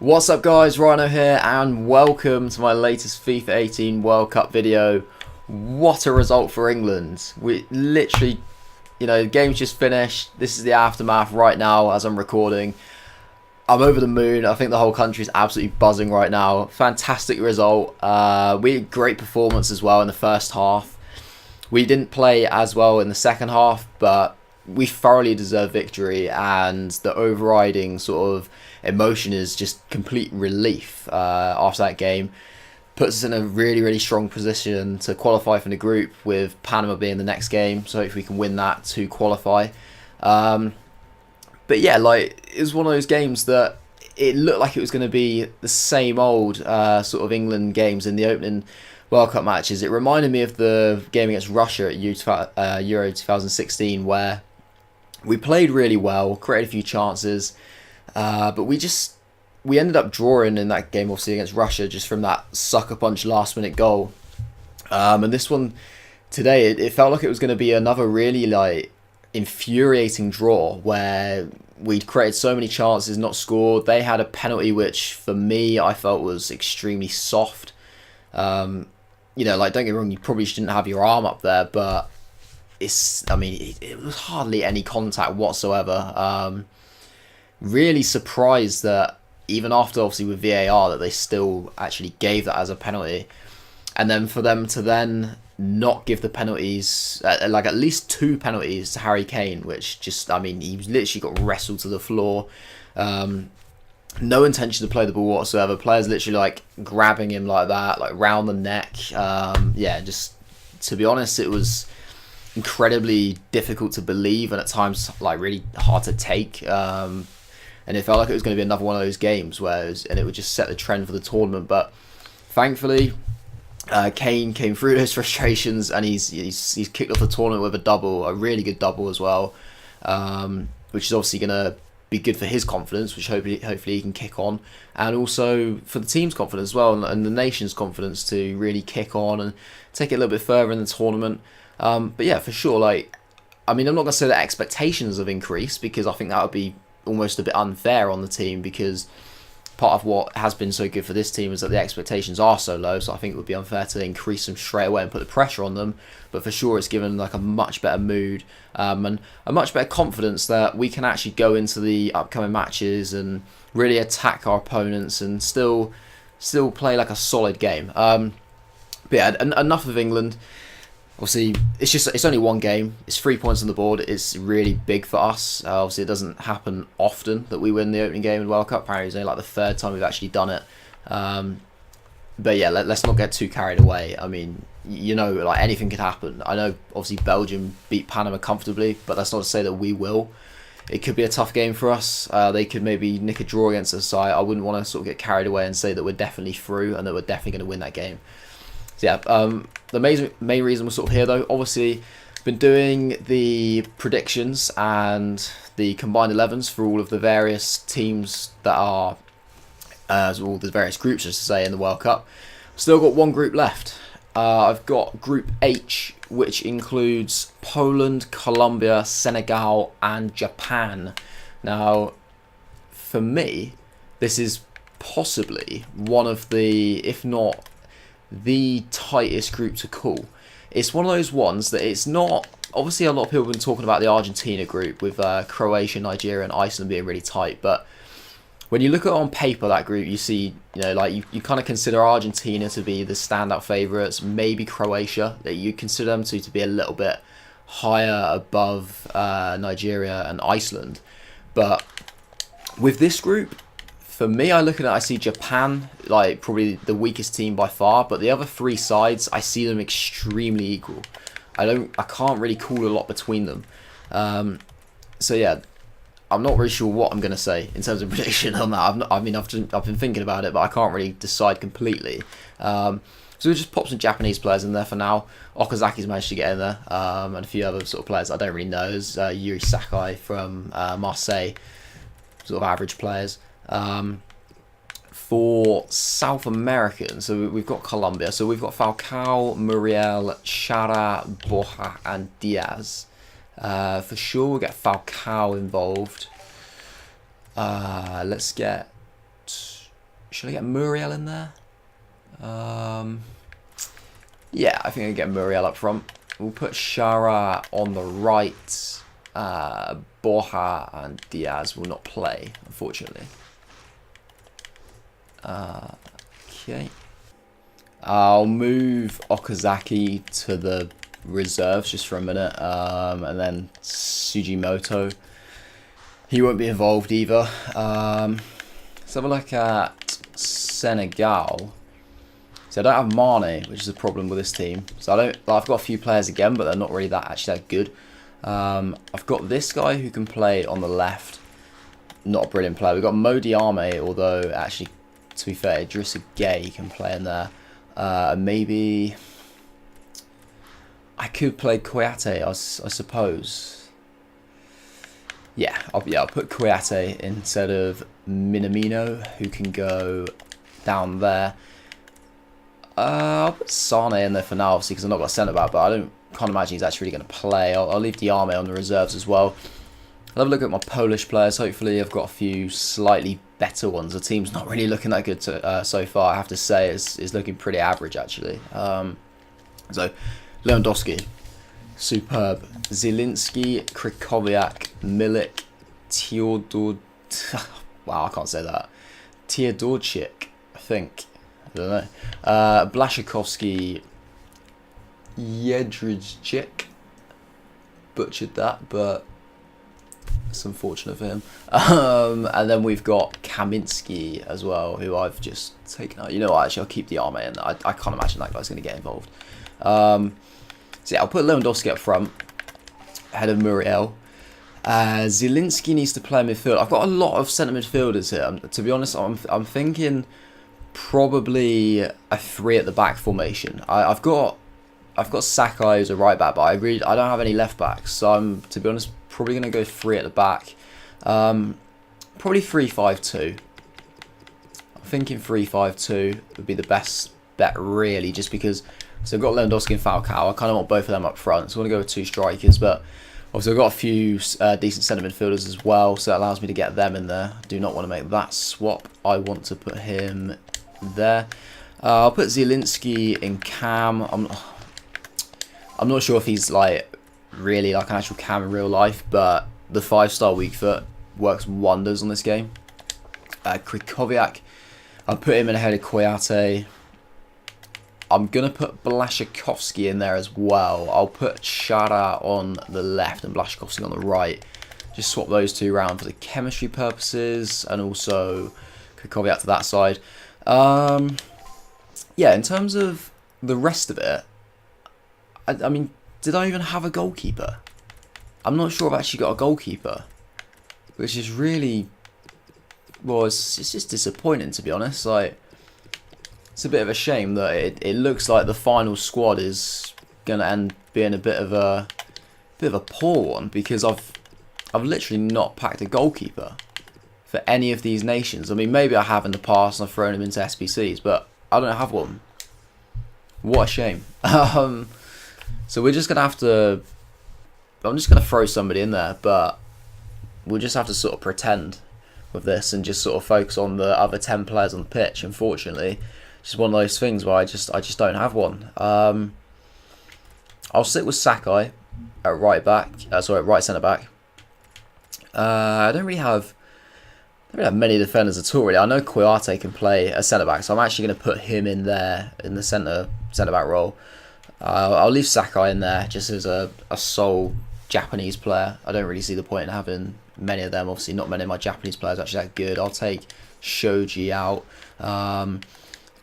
What's up guys, Rhino here and welcome to my latest FIFA 18 World Cup video. What a result for England. We literally, the game's just finished. This is the aftermath right now as I'm recording. I'm over the moon. I think the whole country is absolutely buzzing right now. Fantastic result. We had great performance as well in the first half. We didn't play as well in the second half, but we thoroughly deserve victory, and the overriding sort of emotion is just complete relief after that game. Puts us in a really strong position to qualify from the group, with Panama being the next game, so hopefully we can win that to qualify. But yeah, it was one of those games that it looked like it was going to be the same old sort of England games in the opening World Cup matches. It reminded me of the game against Russia at Euro 2016, where we played really well, created a few chances, but we ended up drawing in that game, obviously against Russia, just from that sucker punch last minute goal. And this one today, it felt like it was going to be another really infuriating draw, where we'd created so many chances, not scored. They had a penalty which for me I felt was extremely soft. Don't get me wrong, you probably shouldn't have your arm up there, but it was hardly any contact whatsoever. Really surprised that even after, obviously, with VAR, that they still actually gave that as a penalty. And then for them to then not give the penalties, at least 2 penalties to Harry Kane, which just, he literally got wrestled to the floor. No intention to play the ball whatsoever. Players literally grabbing him like that, round the neck. Just to be honest, it was incredibly difficult to believe, and at times really hard to take. And it felt like it was going to be another one of those games and it would just set the trend for the tournament. But thankfully, Kane came through those frustrations, and he's kicked off the tournament with a really good double as well, which is obviously going to be good for his confidence, which hopefully he can kick on, and also for the team's confidence as well, and the nation's confidence to really kick on and take it a little bit further in the tournament. But yeah, for sure, I'm not going to say that expectations have increased, because I think that would be almost a bit unfair on the team, because part of what has been so good for this team is that the expectations are so low, so I think it would be unfair to increase them straight away and put the pressure on them. But for sure, it's given a much better mood, and a much better confidence that we can actually go into the upcoming matches and really attack our opponents and still play a solid game. But yeah, enough of England. Obviously, it's only one game. It's 3 points on the board. It's really big for us. Obviously, it doesn't happen often that we win the opening game in the World Cup. Apparently, it's only the 3rd time we've actually done it. But yeah, let's not get too carried away. Anything could happen. I know, obviously, Belgium beat Panama comfortably, but that's not to say that we will. It could be a tough game for us. They could maybe nick a draw against us. So I wouldn't want to sort of get carried away and say that we're definitely through and that we're definitely going to win that game. So yeah, the main reason we're sort of here, though, obviously, been doing the predictions and the combined 11s for all of the various teams that are, all the various groups, just to say, in the World Cup. Still got one group left. I've got Group H, which includes Poland, Colombia, Senegal, and Japan. Now, for me, this is possibly one of the, if not the tightest group to call. It's one of those ones that it's not. Obviously, a lot of people have been talking about the Argentina group with Croatia, Nigeria, and Iceland being really tight. But when you look at it on paper, that group, you see, you kind of consider Argentina to be the standout favourites. Maybe Croatia, that you consider them to be a little bit higher above Nigeria and Iceland. But with this group, for me, I see Japan probably the weakest team by far, but the other 3 sides, I see them extremely equal. I can't really call a lot between them. So yeah, I'm not really sure what I'm going to say in terms of prediction on that. I've been thinking about it, but I can't really decide completely. So we'll just pop some Japanese players in there for now. Okazaki's managed to get in there, and a few other sort of players I don't really know. There's Yuri Sakai from Marseille, sort of average players. For South American, so we've got Colombia. So we've got Falcao, Muriel, Chara, Borja, and Diaz. For sure, we'll get Falcao involved. Let's get Should I get Muriel in there? Yeah, I think I can get Muriel up front. We'll put Shara on the right. Borja and Diaz will not play, unfortunately. Okay. I'll move Okazaki to the reserves just for a minute. And then Sugimoto. He won't be involved either. Let's have a look at Senegal. So I don't have Mane, which is a problem with this team. So I've got a few players again, but they're not really actually that good. I've got this guy who can play on the left. Not a brilliant player. We've got Modiame, although actually, to be fair, Idrissa Gueye can play in there. Maybe I could play Kouyaté, I suppose. Yeah, I'll put Kouyaté instead of Minamino, who can go down there. I'll put Sane in there for now, obviously, because I've not got a centre-back, but I can't imagine he's actually going to play. I'll leave Diame on the reserves as well. I'll have a look at my Polish players. Hopefully I've got a few slightly better ones. The team's not really looking that good so far, I have to say. It's looking pretty average, actually. So, Lewandowski, superb. Zielinski, Krychowiak, Milik, Teodor... wow, I can't say that. Teodorczyk, I think. I don't know. Blaszczykowski, Jedrzejczyk. Butchered that, but it's unfortunate for him. And then we've got Kaminski as well, who I've just taken out. You know what, actually, I'll keep the arm in. I can't imagine that guy's going to get involved. So yeah, I'll put Lewandowski up front, ahead of Muriel. Zielinski needs to play midfield. I've got a lot of centre midfielders here. To be honest, I'm thinking probably a 3 at the back formation. I've got Sakai as a right back, but I don't have any left backs, so I'm, to be honest, probably going to go 3 at the back. Probably 3-5-2. I'm thinking 3-5-2 would be the best bet, really, just because. So I've got Lewandowski and Falcao. I kind of want both of them up front, so I want to go with 2 strikers, but obviously I've got a few decent centre midfielders as well, so that allows me to get them in there. I do not want to make that swap. I want to put him there. I'll put Zielinski in cam. I'm not sure if he's like really like an actual cam in real life, but the 5-star weak foot works wonders on this game. Krychowiak, I'll put him in ahead of Kouyaté. I'm going to put Blaszczykowski in there as well. I'll put Shara on the left and Blaszczykowski on the right. Just swap those 2 around for the chemistry purposes, and also Krychowiak to that side. Yeah, in terms of the rest of it, I mean, did I even have a goalkeeper? I'm not sure I've actually got a goalkeeper, which is really, well, it's just disappointing, to be honest. Like, it's a bit of a shame that it looks like the final squad is gonna end being a bit of a poor one, because I've literally not packed a goalkeeper for any of these nations. I mean, maybe I have in the past and I've thrown them into SBCs, but I don't have one. What a shame. So we're just gonna have to. I'm just gonna throw somebody in there, but we'll just have to sort of pretend with this and just sort of focus on the other 10 players on the pitch. Unfortunately, it's just one of those things where I just don't have one. I'll sit with Sakai at right back. Right centre back. I don't really have many defenders at all, really. I know Kouyaté can play a centre back, so I'm actually going to put him in there in the centre back role. I'll leave Sakai in there just as a sole Japanese player. I don't really see the point in having many of them. Obviously, not many of my Japanese players are actually that good. I'll take Shoji out.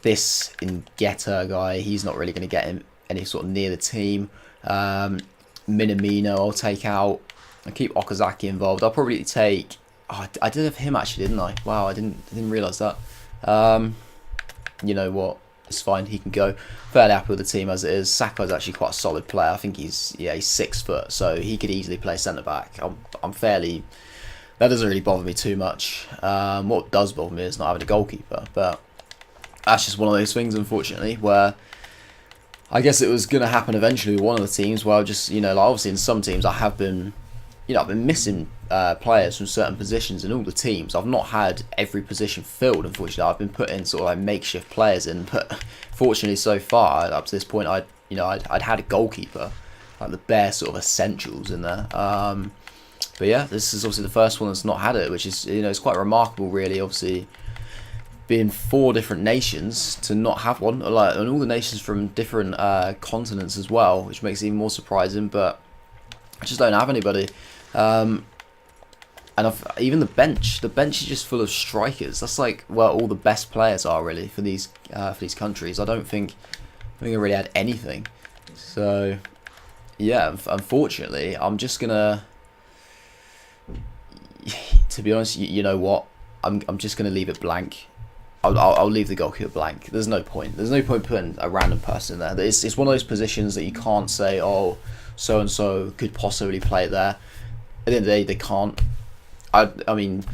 This Ingeta guy, he's not really going to get him any sort of near the team. Minamino I'll take out. I'll keep Okazaki involved. I'll probably take. Oh, I did have him actually, didn't I? Wow, I didn't realise that. You know what? It's fine. He can go. Fairly happy with the team as it is. Sakai's actually quite a solid player. I think he's 6 foot, so he could easily play centre back. I'm fairly. That doesn't really bother me too much. What does bother me is not having a goalkeeper, but that's just one of those things, unfortunately, where I guess it was going to happen eventually with one of the teams where I just, like obviously in some teams I have been I've been missing players from certain positions in all the teams. I've not had every position filled, unfortunately. I've been putting sort of like makeshift players in, but fortunately so far up to this point, I'd had a goalkeeper, like the bare sort of essentials in there. But yeah, this is obviously the first one that's not had it, which is, it's quite remarkable, really. Obviously, being 4 different nations to not have one, like, and all the nations from different continents as well, which makes it even more surprising. But I just don't have anybody. And even the bench is just full of strikers. That's like where all the best players are, really, for these countries. I don't think I really had anything. So yeah, unfortunately, I'm just gonna. To be honest, you know what? I'm just gonna leave it blank. I'll leave the goalkeeper blank. There's no point. There's no point putting a random person there. It's one of those positions that you can't say, oh, so and so could possibly play there. At the end of the day, they can't. I mean,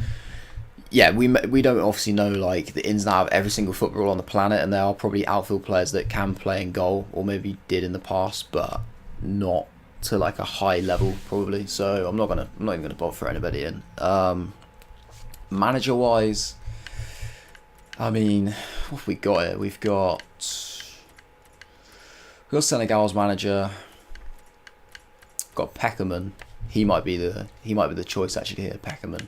yeah, we don't obviously know like the ins and outs of every single footballer on the planet, and there are probably outfield players that can play in goal, or maybe did in the past, but not to like a high level probably. So I'm not even gonna bother for anybody in. Manager wise, I mean, what have we got here? We've got Senegal's manager. Got Peckerman. He might be the choice actually here, Peckerman.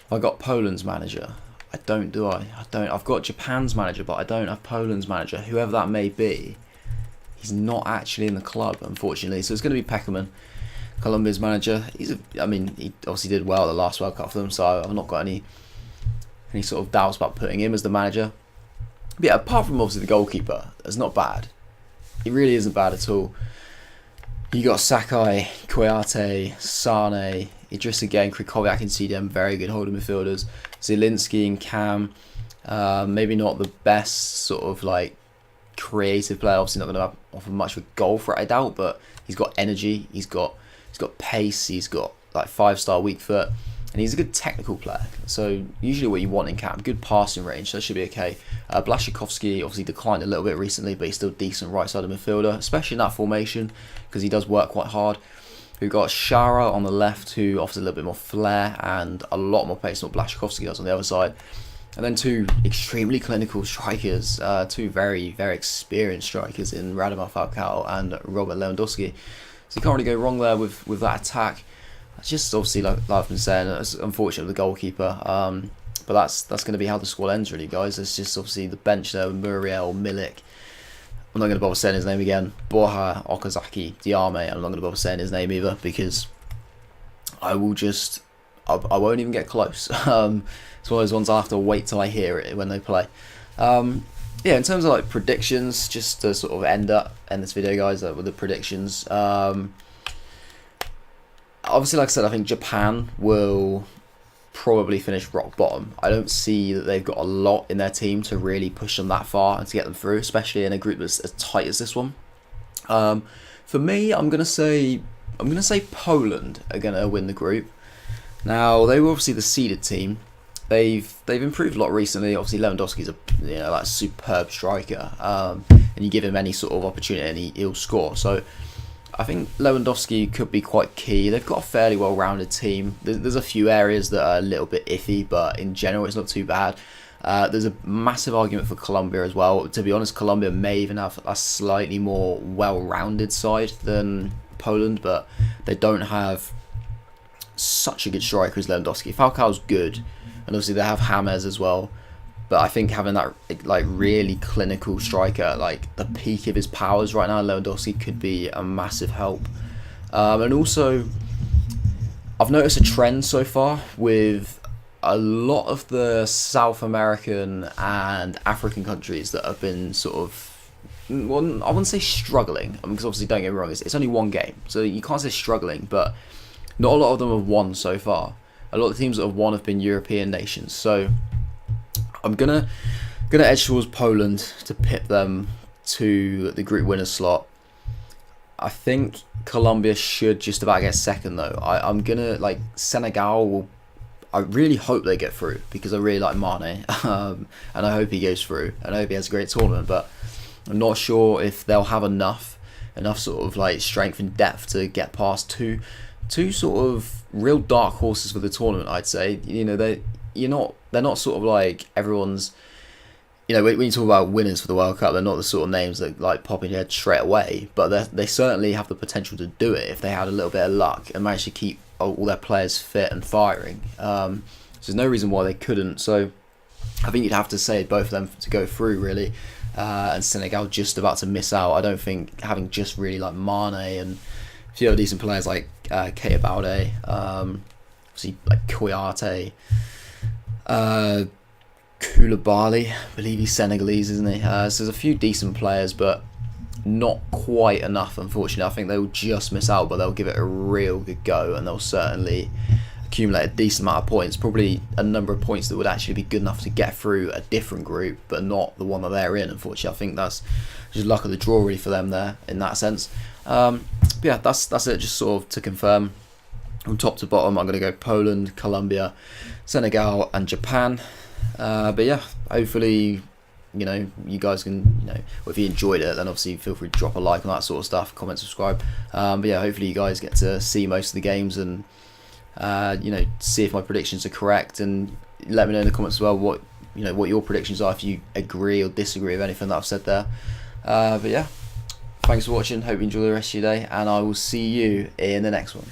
Have I got Poland's manager? I don't. I've got Japan's manager, but I don't have Poland's manager. Whoever that may be, he's not actually in the club, unfortunately. So it's going to be Peckerman, Colombia's manager. He obviously did well at the last World Cup for them, so I've not got any sort of doubts about putting him as the manager. But yeah, apart from obviously the goalkeeper, that's not bad. He really isn't bad at all. You got Sakai, Kouyaté, Sane, Idrissa Gueye, Krikoviak and CDM, very good holding midfielders. Zielinski and Cam, maybe not the best sort of like creative player. Obviously not going to offer much of a goal threat, I doubt, but he's got energy, he's got pace, he's got like 5-star weak foot, and he's a good technical player. So usually what you want in Cam, good passing range, so that should be okay. Blaszczykowski obviously declined a little bit recently, but he's still decent right-sided midfielder, especially in that formation, because he does work quite hard. We've got Shara on the left, who offers a little bit more flair and a lot more pace than what Blaszczykowski does on the other side. And then 2 extremely clinical strikers, 2 very, very experienced strikers in Radamel Falcao and Robert Lewandowski. So you can't really go wrong there with that attack. It's just obviously, like I've been saying, it's unfortunate with the goalkeeper. But that's going to be how the squad ends, really, guys. It's just obviously the bench there with Muriel, Milik. I'm not going to bother saying his name again. Borja, Okazaki, Diame. I'm not going to bother saying his name either, because I won't even get close. It's one of those ones I'll have to wait till I hear it when they play. Yeah, in terms of like predictions, just to sort of end this video, guys, with the predictions. Obviously, like I said, I think Japan will probably finish rock bottom. I don't see that they've got a lot in their team to really push them that far and to get them through, especially in a group that's as tight as this one. For me, I'm gonna say Poland are gonna win the group. Now, they were obviously the seeded team. They've improved a lot recently. Obviously, Lewandowski's a like superb striker, and you give him any sort of opportunity and he'll score. So I think Lewandowski could be quite key. They've got a fairly well-rounded team. There's a few areas that are a little bit iffy, but in general, it's not too bad. There's a massive argument for Colombia as well. To be honest, Colombia may even have a slightly more well-rounded side than Poland, but they don't have such a good striker as Lewandowski. Falcao's good, and obviously they have James as well. But I think having that like really clinical striker, like the peak of his powers right now, Lewandowski could be a massive help. And also, I've noticed a trend so far with a lot of the South American and African countries that have been sort of, well, I wouldn't say struggling, because obviously don't get me wrong, it's only one game, so you can't say struggling, but not a lot of them have won so far. A lot of the teams that have won have been European nations, so I'm gonna edge towards Poland to pip them to the group winner slot. I think Colombia should just about get second though. I'm gonna like Senegal will. I really hope they get through because I really like Mane, and I hope he goes through, and I hope he has a great tournament. But I'm not sure if they'll have enough sort of like strength and depth to get past two two sort of real dark horses for the tournament, I'd say. You know, they're not sort of like everyone's. You know, when you talk about winners for the World Cup, they're not the sort of names that like pop in your head straight away. But they certainly have the potential to do it if they had a little bit of luck and managed to keep all their players fit and firing. So there's no reason why they couldn't. So I think you'd have to say both of them to go through, really. And Senegal just about to miss out. I don't think having just really like Mane and a few other decent players like Keita Balde, obviously like Kouyate, Koulibaly, I believe he's Senegalese, isn't he? So there's a few decent players, but not quite enough, unfortunately. I think they will just miss out, but they'll give it a real good go, and they'll certainly accumulate a decent amount of points. Probably a number of points that would actually be good enough to get through a different group, but not the one that they're in, unfortunately. I think that's just luck of the draw, really, for them there, in that sense. But yeah, that's it, just sort of to confirm. From top to bottom, I'm going to go Poland, Colombia, Senegal, and Japan. But yeah, hopefully, you know, you guys can, you know, if you enjoyed it, then obviously feel free to drop a like on that sort of stuff, comment, subscribe. But yeah, hopefully you guys get to see most of the games and, you know, see if my predictions are correct, and let me know in the comments as well what your predictions are, if you agree or disagree with anything that I've said there. But yeah, thanks for watching. Hope you enjoy the rest of your day, and I will see you in the next one.